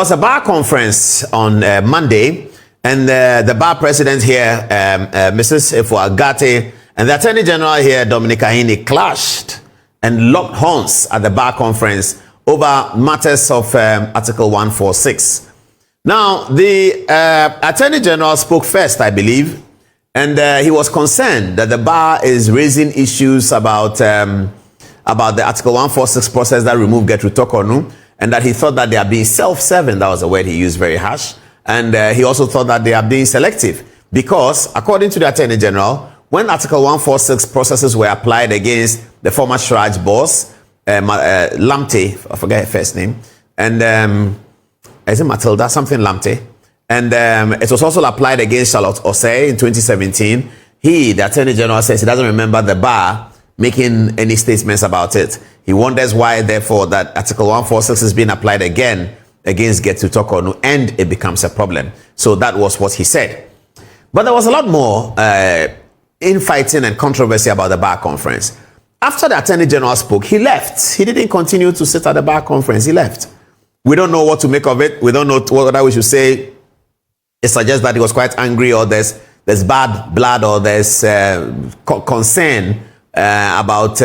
was a bar conference on Monday, and the bar president here, Mrs. Adom Otchere, and the Attorney General here, Dominic Ahini, clashed and locked horns at the bar conference over matters of Article 146. Now, the Attorney General spoke first, I believe, and he was concerned that the bar is raising issues about the Article 146 process that removed Gertrude Tokonu, and that he thought that they are being self-serving. That was a word he used, very harsh. And he also thought that they are being selective because, according to the Attorney General, when Article 146 processes were applied against the former Shraj boss, Lamte, I forget her first name, and is it Matilda? Something Lamte. And it was also applied against Charlotte Osei in 2017. He, the Attorney General, says he doesn't remember the bar making any statements about it. He wonders why, therefore, that Article 146 is being applied again against Gertrude Tokonu, and it becomes a problem. So that was what he said. But there was a lot more infighting and controversy about the bar conference. After the Attorney General spoke, he left. He didn't continue to sit at the bar conference. He left. We don't know what to make of it. We don't know whether we should say it suggests that he was quite angry, or there's bad blood, or there's concern about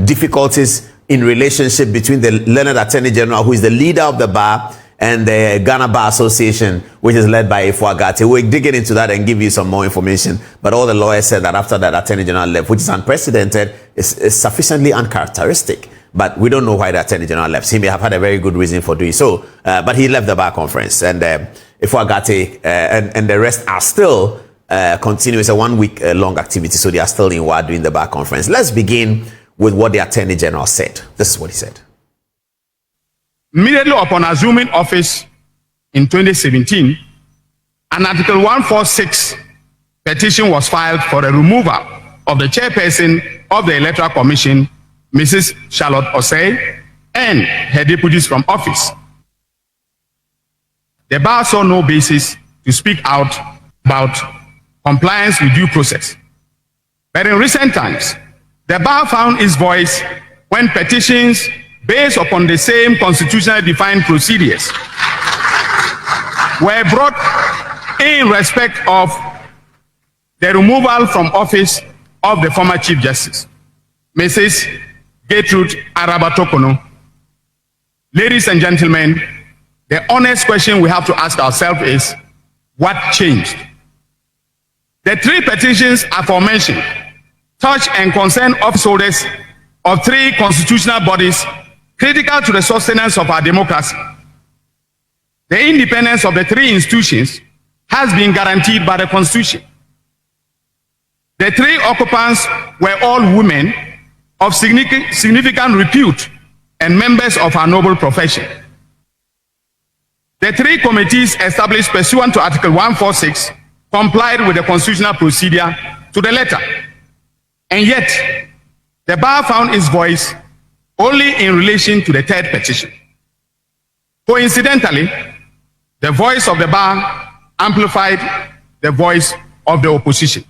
difficulties in relationship between the learned Attorney General, who is the leader of the bar, and the Ghana Bar Association, which is led by Adom Otchere. We'll dig into that and give you some more information. But all the lawyers said that after that Attorney General left, which is unprecedented, is sufficiently uncharacteristic. But we don't know why the Attorney General left. He may have had a very good reason for doing so. But he left the bar conference. And Adom Otchere and the rest are still continuing. It's a 1 week long activity. So they are still in Ward doing the bar conference. Let's begin with what the Attorney General said. This is what he said. Immediately upon assuming office in 2017, an Article 146 petition was filed for the removal of the chairperson of the Electoral Commission, Mrs. Charlotte Osei, and her deputies from office. The bar saw no basis to speak out about compliance with due process. But in recent times, the bar found its voice when petitions based upon the same constitutionally defined procedures were brought in respect of the removal from office of the former Chief Justice, Mrs. Gertrude Tokonu. Ladies and gentlemen, the honest question we have to ask ourselves is, what changed? The three petitions aforementioned touch and concern office holders of three constitutional bodies critical to the sustenance of our democracy. The independence of the three institutions has been guaranteed by the Constitution. The three occupants were all women of significant repute and members of our noble profession. The three committees established pursuant to Article 146 complied with the constitutional procedure to the letter. And yet, the bar found its voice only in relation to the third petition. Coincidentally, the voice of the bar amplified the voice of the opposition.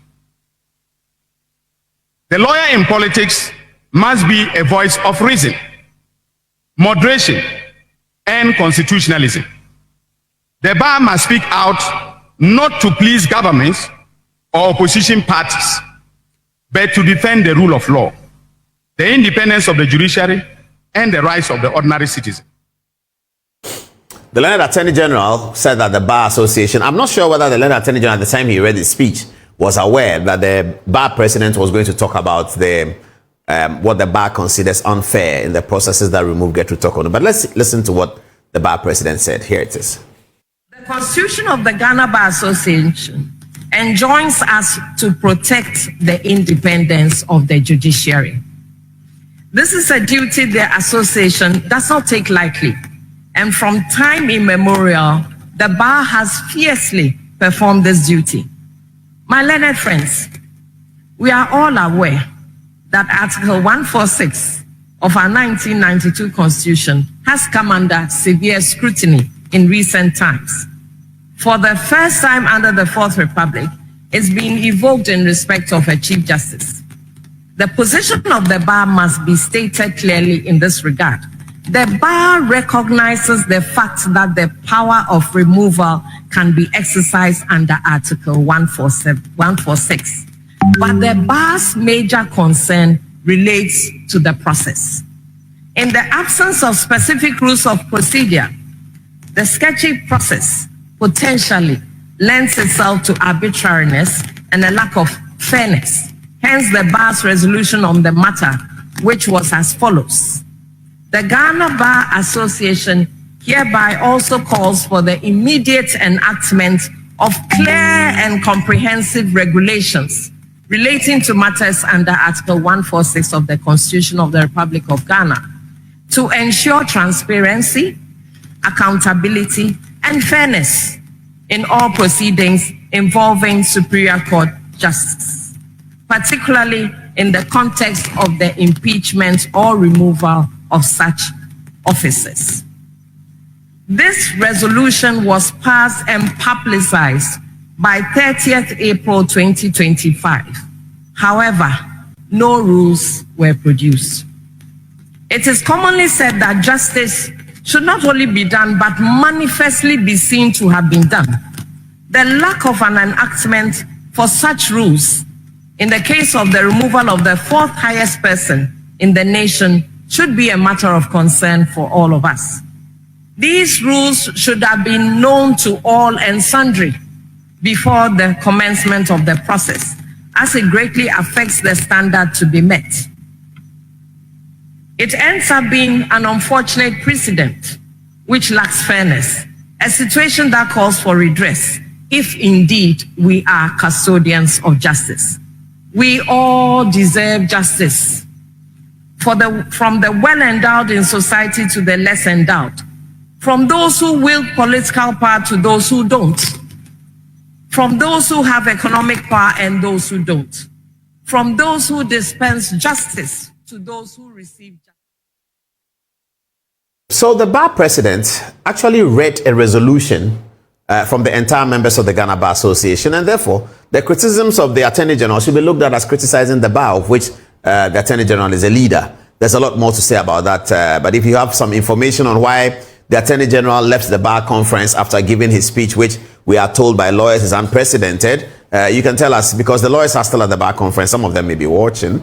The lawyer in politics must be a voice of reason, moderation, and constitutionalism. The bar must speak out not to please governments or opposition parties, but to defend the rule of law, the independence of the judiciary, and the rights of the ordinary citizen. The learned Attorney General said that the Bar Association, I'm not sure whether the learned Attorney General at the time he read his speech was aware that the Bar President was going to talk about the what the Bar considers unfair in the processes that removed Gertrude Tokonu. But let's listen to what the Bar President said. Here it is. The Constitution of the Ghana Bar Association enjoins us to protect the independence of the judiciary. This is a duty the association does not take lightly, and from time immemorial, the bar has fiercely performed this duty. My learned friends, we are all aware that Article 146 of our 1992 Constitution has come under severe scrutiny in recent times. For the first time under the Fourth Republic, it's being evoked in respect of a Chief Justice. The position of the bar must be stated clearly in this regard, The bar recognizes the fact that the power of removal can be exercised under Article 146, but the bar's major concern relates to the process. In the absence of specific rules of procedure, the sketchy process potentially lends itself to arbitrariness and a lack of fairness. Hence, the bar's resolution on the matter, which was as follows. The Ghana Bar Association hereby also calls for the immediate enactment of clear and comprehensive regulations relating to matters under Article 146 of the Constitution of the Republic of Ghana to ensure transparency, accountability, and fairness in all proceedings involving Superior Court justice, particularly in the context of the impeachment or removal of such officers. This resolution was passed and publicized by 30th April 2025. However, no rules were produced. It is commonly said that justice should not only be done, but manifestly be seen to have been done. The lack of an enactment for such rules in the case of the removal of the fourth highest person in the nation should be a matter of concern for all of us. These rules should have been known to all and sundry before the commencement of the process, as it greatly affects the standard to be met. It ends up being an unfortunate precedent which lacks fairness, a situation that calls for redress if indeed we are custodians of justice. We all deserve justice, from the well-endowed in society to the less endowed, from those who wield political power to those who don't, from those who have economic power and those who don't, from those who dispense justice to those who receive justice. So the bar president actually read a resolution from the entire members of the Ghana Bar Association, and therefore the criticisms of the Attorney General should be looked at as criticizing the bar, of which the Attorney General is a leader. There's a lot more to say about that, but if you have some information on why the Attorney General left the bar conference after giving his speech, which we are told by lawyers is unprecedented, you can tell us, because the lawyers are still at the bar conference. Some of them may be watching.